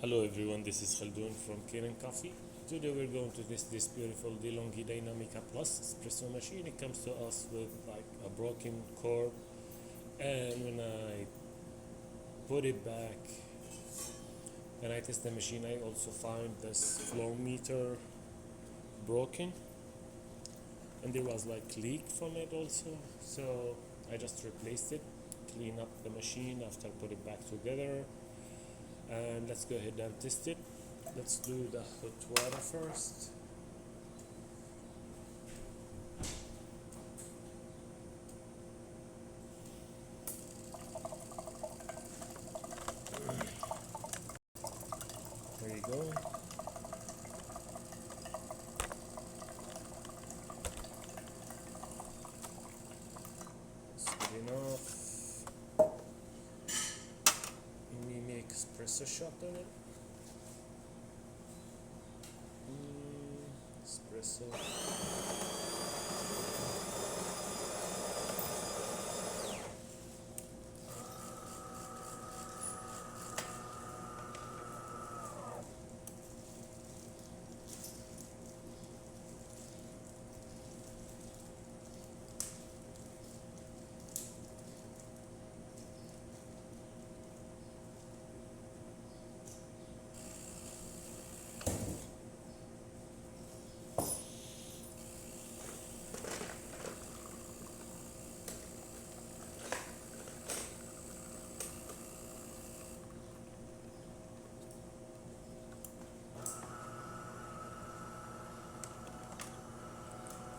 Hello everyone, this is Khaldun from Kanen Coffee. Today we're going to test this beautiful DeLonghi Dainameca Plus espresso machine. It comes to us with like a broken core, and when I put it back and I test the machine, I also find this flow meter broken, and there was like leak from it also. So I just replaced it, clean up the machine after put it back together, and let's go ahead and test it. Let's do the hot water first. There you go. It's good enough. Let me make espresso shot on it. Espresso.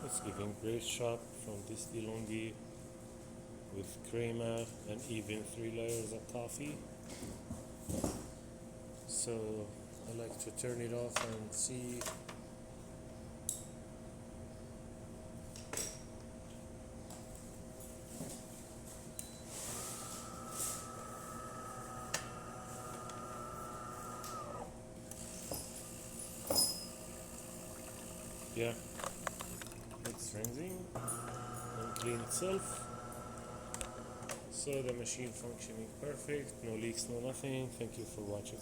It's giving great shot from this DeLonghi with creamer and even 3 layers of coffee. So I like to turn it off and see. Yeah, it's rinsing and clean itself. So the machine functioning perfect, no leaks, no nothing. Thank you for watching.